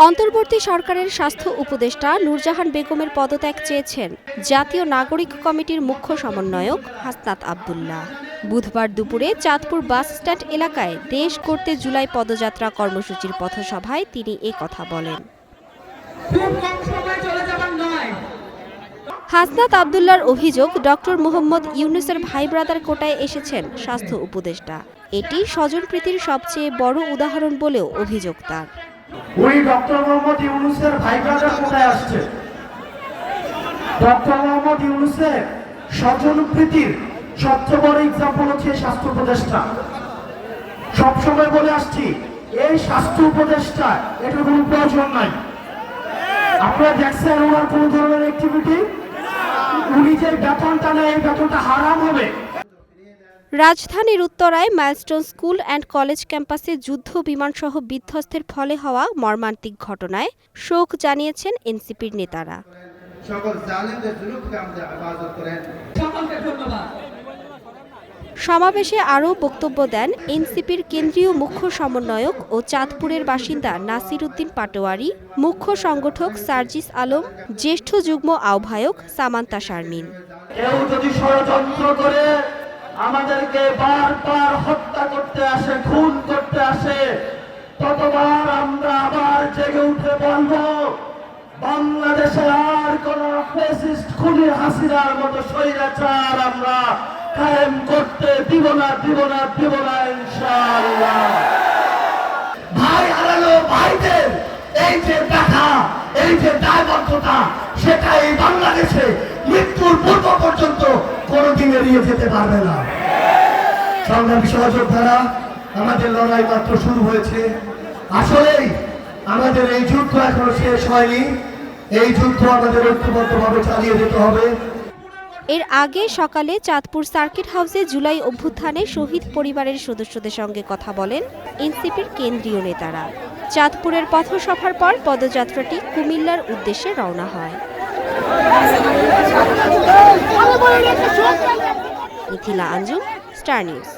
অন্তর্বর্তী সরকারের স্বাস্থ্য উপদেষ্টা নূরজাহান বেগমের পদত্যাগ চেয়েছেন জাতীয় নাগরিক কমিটির মুখ্য সমন্বয়ক হাসনাত আব্দুল্লাহ। বুধবার দুপুরে চাঁদপুর বাসস্ট্যান্ড এলাকায় দেশ গড়তে জুলাই পদযাত্রা কর্মসূচির পথসভায় তিনি এ কথা বলেন। হাসনাত আব্দুল্লাহর অভিযোগ, ডক্টর মোহাম্মদ ইউনূসের ভাই ব্রাদার কোটায় এসেছেন স্বাস্থ্য উপদেষ্টা। এটি স্বজনপ্রীতির সবচেয়ে বড় উদাহরণ বলেও অভিযোগ তার। ওই ডক্টর মোহাম্মদ ইউনূসের ভাই ব্রাদার কোটায় আসছে। ডক্টর মোহাম্মদ ইউনূসের স্বজনপ্রীতির সবচেয়ে বড় এক্সাম্পল হচ্ছে স্বাস্থ্য উপদেষ্টা। সবসময় বলে আসছি, এই স্বাস্থ্য উপদেষ্টা এটার কোনো প্রয়োজন নাই। আপনারা দেখছেন ওনার কোন ধরনের অ্যাক্টিভিটি? উনি যে বেতনটা নেয়, এই বেতনটা হারাম হবে। রাজধানীর উত্তরায় মাইলস্টোন স্কুল অ্যান্ড কলেজ ক্যাম্পাসে যুদ্ধ বিমানসহ বিধ্বস্তের ফলে হওয়া মর্মান্তিক ঘটনায় শোক জানিয়েছেন এনসিপির নেতারা। সমাবেশে আরও বক্তব্য দেন এনসিপির কেন্দ্রীয় মুখ্য সমন্বয়ক ও চাঁদপুরের বাসিন্দা নাসির উদ্দিন পাটোয়ারি, মুখ্য সংগঠক সার্জিস আলম, জ্যেষ্ঠ যুগ্ম আহ্বায়ক সামান্তা শারমিন। কেউ যদি ষড়যন্ত্র করে আমাদেরকে বারবার হত্যা করতে আসে, খুন করতে আসে, ততবার আমরা আবার জেগে উঠে বলবো, বাংলাদেশে আর কোন ফ্যাসিস্ট খুনি হাসিনার মতো স্বৈরাচার আমরা কায়েম করতে দিব না ইনশাআল্লাহ। ভাই হারালো ভাইদের এই যে ব্যথা, এই যে দায়বদ্ধতা, সেটা এই বাংলাদেশে মৃত্যুর পূর্ব পর্যন্ত কোনোদিন এড়িয়ে যেতে পারবে না। সংগ্রামী সহযোদ্ধারা, আমাদের লড়াই মাত্র শুরু হয়েছে। আসলেই আমাদের এই যুদ্ধ এখনো শেষ হয়নি। এই যুদ্ধ আমাদের ঐক্যবদ্ধভাবে চালিয়ে যেতে হবে। এর আগে সকালে চাঁদপুর সার্কিট হাউসে জুলাই অভ্যুত্থানে শহীদ পরিবারের সদস্যদের সঙ্গে কথা বলেন এনসিপির কেন্দ্রীয় নেতারা। চাঁদপুরের পথসভার পর পদযাত্রাটি কুমিল্লার উদ্দেশ্যে রওনা হয়। Mithila Anjum, star news.